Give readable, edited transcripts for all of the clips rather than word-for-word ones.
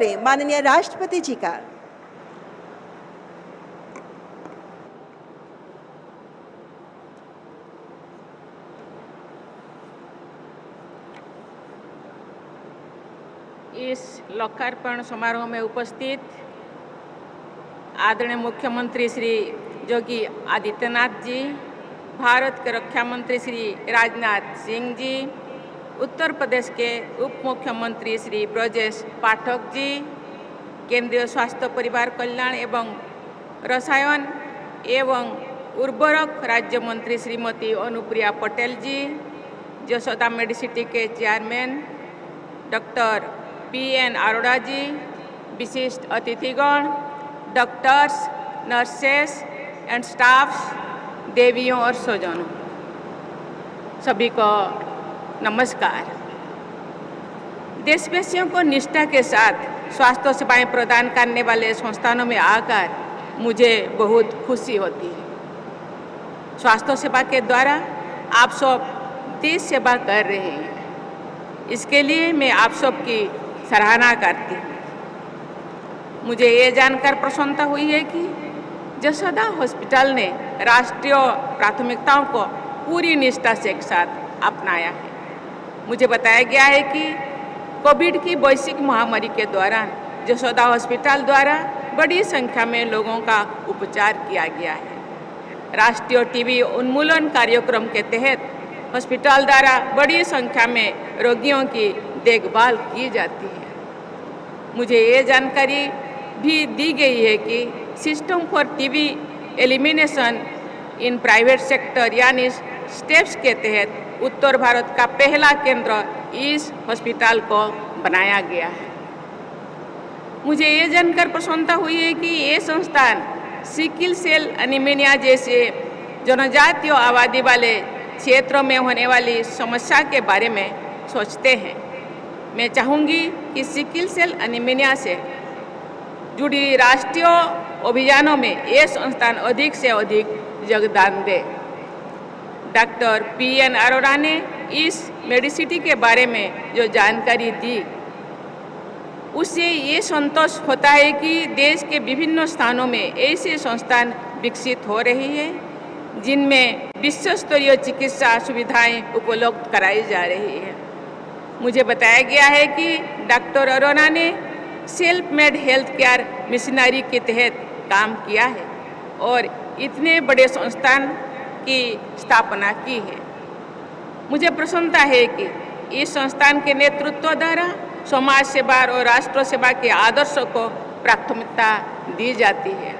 माननीय राष्ट्रपति जी का। इस लोकार्पण समारोह में उपस्थित आदरणीय मुख्यमंत्री श्री योगी आदित्यनाथ जी, भारत के रक्षा मंत्री श्री राजनाथ सिंह जी, उत्तर प्रदेश के उप मुख्यमंत्री श्री ब्रजेश पाठक जी, केंद्रीय स्वास्थ्य परिवार कल्याण एवं रसायन एवं उर्वरक राज्य मंत्री श्रीमती अनुप्रिया पटेल जी, जसोदा मेडिसिटी के चेयरमैन डॉक्टर पी.एन. अरोड़ा जी, विशिष्ट अतिथिगण, डॉक्टर्स, नर्सेस एंड स्टाफ्स, देवियों और स्वजनों, सभी को नमस्कार। देशवासियों को निष्ठा के साथ स्वास्थ्य सेवाएं प्रदान करने वाले संस्थानों में आकर मुझे बहुत खुशी होती है। स्वास्थ्य सेवा के द्वारा आप सब देश सेवा कर रहे हैं, इसके लिए मैं आप सबकी सराहना करती हूँ। मुझे ये जानकर प्रसन्नता हुई है कि जसोदा हॉस्पिटल ने राष्ट्रीय प्राथमिकताओं को पूरी निष्ठा से एक साथ अपनाया है। मुझे बताया गया है कि कोविड की वैश्विक महामारी के दौरान जसोदा हॉस्पिटल द्वारा बड़ी संख्या में लोगों का उपचार किया गया है। राष्ट्रीय टीबी उन्मूलन कार्यक्रम के तहत हॉस्पिटल द्वारा बड़ी संख्या में रोगियों की देखभाल की जाती है। मुझे ये जानकारी भी दी गई है कि system for TB elimination in private sector यानी स्टेप्स के तहत उत्तर भारत का पहला केंद्र इस हॉस्पिटल को बनाया गया है। मुझे ये जानकर प्रसन्नता हुई है कि ये संस्थान सिकल सेल एनीमिया जैसे जनजातीय आबादी वाले क्षेत्रों में होने वाली समस्या के बारे में सोचते हैं। मैं चाहूँगी कि सिकल सेल एनीमिया से जुड़ी राष्ट्रीय अभियानों में ये संस्थान अधिक से अधिक योगदान दे। Doctor PN. अरोड़ा ने इस मेडिसिटी के बारे में जो जानकारी दी, उससे ये संतोष होता है कि देश के विभिन्न स्थानों में ऐसे संस्थान विकसित हो रही है जिनमें विश्व स्तरीय चिकित्सा सुविधाएं उपलब्ध कराई जा रही है। मुझे बताया गया है कि डॉक्टर अरोड़ा ने self made health care missionary के तहत काम किया है और इतने बड़े संस्थान की स्थापना की है। मुझे प्रसन्नता है कि इस संस्थान के नेतृत्व द्वारा समाज सेवा और राष्ट्र सेवा के आदर्शों को प्राथमिकता दी जाती है।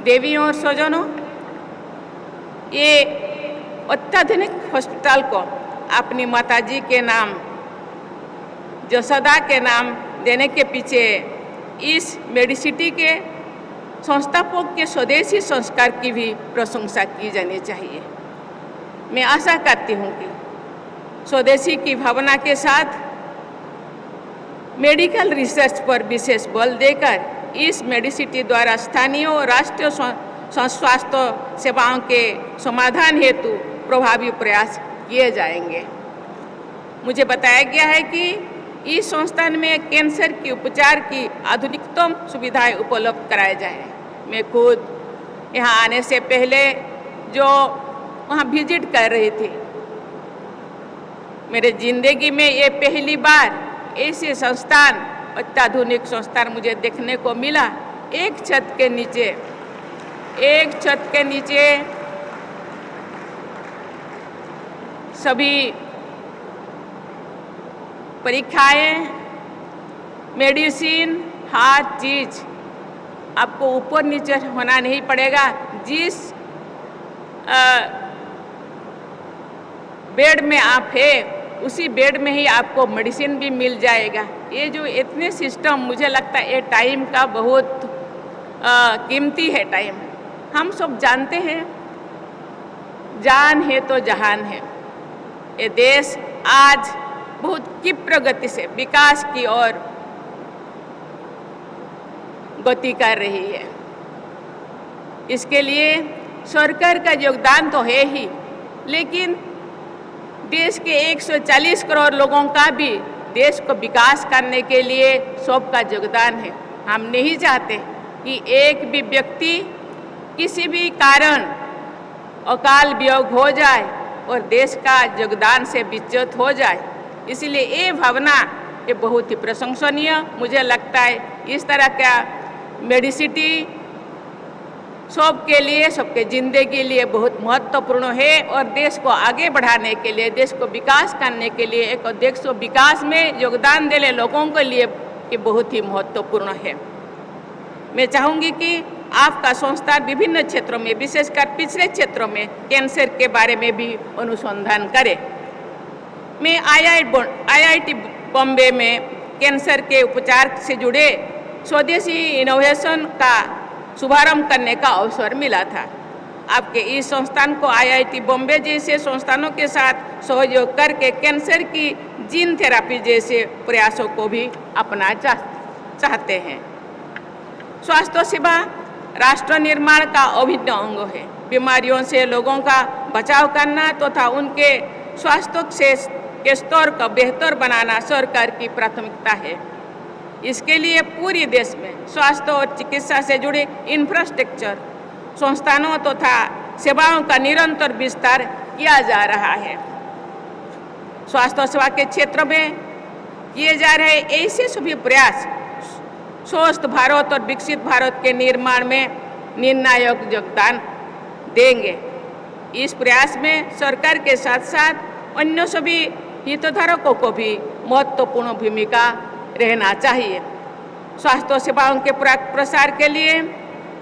देवियों और स्वजनों, ये अत्याधुनिक हॉस्पिटल को अपनी माताजी के नाम जसोदा के नाम देने के पीछे इस मेडिसिटी के संस्थापक के स्वदेशी संस्कार की भी प्रशंसा की जानी चाहिए। मैं आशा करती हूँ कि स्वदेशी की भावना के साथ मेडिकल रिसर्च पर विशेष बल देकर इस मेडिसिटी द्वारा स्थानीय और राष्ट्रीय स्वास्थ्य सेवाओं के समाधान हेतु प्रभावी प्रयास किए जाएंगे। मुझे बताया गया है कि इस संस्थान में कैंसर के उपचार की आधुनिकतम सुविधाएं उपलब्ध कराए जाएं। मैं खुद यहाँ आने से पहले जो वहाँ विजिट कर रही थी, मेरे जिंदगी में ये पहली बार ऐसे संस्थान, अत्याधुनिक संस्थान मुझे देखने को मिला। एक छत के नीचे सभी परीक्षाएं, मेडिसिन, हर चीज आपको ऊपर नीचे होना नहीं पड़ेगा। जिस बेड में आप है उसी बेड में ही आपको मेडिसिन भी मिल जाएगा। ये जो इतने सिस्टम, मुझे लगता है ये टाइम का बहुत कीमती है टाइम। हम सब जानते हैं जान है तो जहान है। ये देश आज बहुत क्षिप्र गति से विकास की ओर गति कर रही है। इसके लिए सरकार का योगदान तो है ही, लेकिन देश के 140 करोड़ लोगों का भी देश को विकास करने के लिए सबका योगदान है। हम नहीं चाहते कि एक भी व्यक्ति किसी भी कारण अकाल वियोग हो जाए और देश का योगदान से विच्युत हो जाए। इसलिए ये भावना ये बहुत ही प्रशंसनीय मुझे लगता है। इस तरह का मेडिसिटी सबके लिए, सबके जिंदगी के लिए बहुत महत्वपूर्ण है और देश को आगे बढ़ाने के लिए, देश को विकास करने के लिए, एक देश को विकास में योगदान देने लोगों के लिए ये बहुत ही महत्वपूर्ण है। मैं चाहूँगी कि आपका संस्थान विभिन्न क्षेत्रों में, विशेषकर पिछड़े क्षेत्रों में कैंसर के बारे में भी अनुसंधान करे। मैं IIT बॉम्बे में कैंसर के उपचार से जुड़े स्वदेशी इनोवेशन का शुभारंभ करने का अवसर मिला था। आपके इस संस्थान को IIT बॉम्बे जैसे संस्थानों के साथ सहयोग करके कैंसर की जीन थेरेपी जैसे प्रयासों को भी अपना चाहते हैं। स्वास्थ्य सेवा राष्ट्र निर्माण का अभिन्न अंग है। बीमारियों से लोगों का बचाव करना तथा उनके स्वास्थ्य के स्तर को बेहतर बनाना सरकार की प्राथमिकता है। इसके लिए पूरे देश में स्वास्थ्य और चिकित्सा से जुड़े इंफ्रास्ट्रक्चर, संस्थानों तथा सेवाओं का निरंतर विस्तार किया जा रहा है। स्वास्थ्य सेवा के क्षेत्र में किए जा रहे ऐसे सभी प्रयास स्वस्थ भारत और विकसित भारत के निर्माण में निर्णायक योगदान देंगे। इस प्रयास में सरकार के साथ साथ अन्य सभी हितधारकों को भी महत्वपूर्ण भूमिका रहना चाहिए। स्वास्थ्य सेवाओं के प्रसार के लिए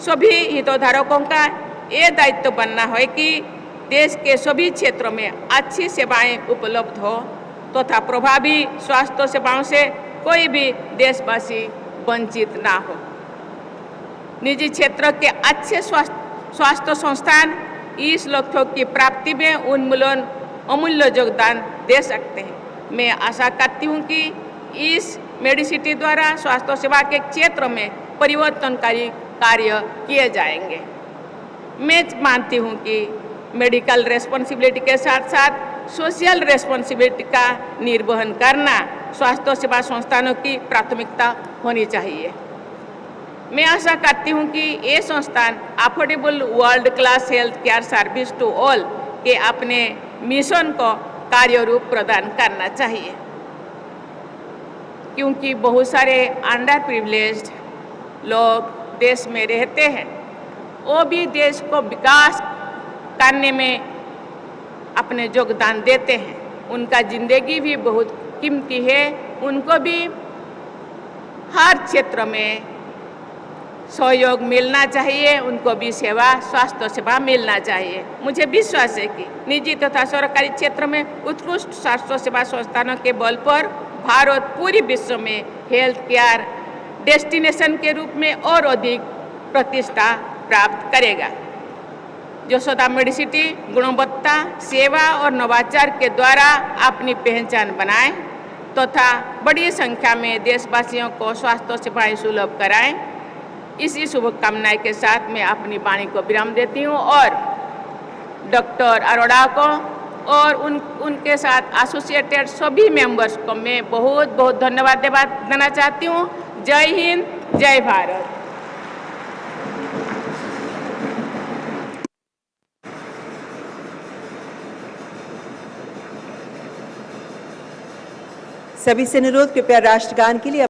सभी हितधारकों का ये दायित्व बनना है कि देश के सभी क्षेत्रों में अच्छी सेवाएं उपलब्ध हो तथा प्रभावी स्वास्थ्य सेवाओं से कोई भी देशवासी वंचित ना हो। निजी क्षेत्र के अच्छे स्वास्थ्य संस्थान इस लक्ष्यों की प्राप्ति में अमूल्य योगदान दे सकते हैं। मैं आशा करती हूँ कि इस मेडिसिटी द्वारा स्वास्थ्य सेवा के क्षेत्र में परिवर्तनकारी कार्य किए जाएंगे। मैं मानती हूँ कि मेडिकल रेस्पॉन्सिबिलिटी के साथ साथ सोशल रेस्पॉन्सिबिलिटी का निर्वहन करना स्वास्थ्य सेवा संस्थानों की प्राथमिकता होनी चाहिए। मैं आशा करती हूँ कि ये संस्थान affordable world class health care service to all के अपने मिशन को कार्य रूप प्रदान करना चाहिए, क्योंकि बहुत सारे अंडर प्रिविलेज्ड लोग देश में रहते हैं। वो भी देश को विकास करने में अपने योगदान देते हैं। उनका जिंदगी भी बहुत कीमती है। उनको भी हर क्षेत्र में सहयोग मिलना चाहिए, उनको भी स्वास्थ्य सेवा मिलना चाहिए। मुझे विश्वास है कि निजी तथा सरकारी क्षेत्र में उत्कृष्ट स्वास्थ्य सेवा संस्थानों के बल पर भारत पूरी विश्व में हेल्थ केयर डेस्टिनेशन के रूप में और अधिक प्रतिष्ठा प्राप्त करेगा। यशोदा मेडिसिटी गुणवत्ता, सेवा और नवाचार के द्वारा अपनी पहचान बनाए तथा बड़ी संख्या में देशवासियों को स्वास्थ्य सेवाएं सुलभ कराएं। इसी शुभकामनाएं के साथ मैं अपनी वाणी को विराम देती हूँ और डॉक्टर अरोड़ा को और उनके साथ एसोसिएटेड सभी मेंबर्स को मैं बहुत बहुत धन्यवाद देना चाहती हूँ। जय हिंद, जय भारत। सभी से अनुरोध, कृपया राष्ट्रगान के लिए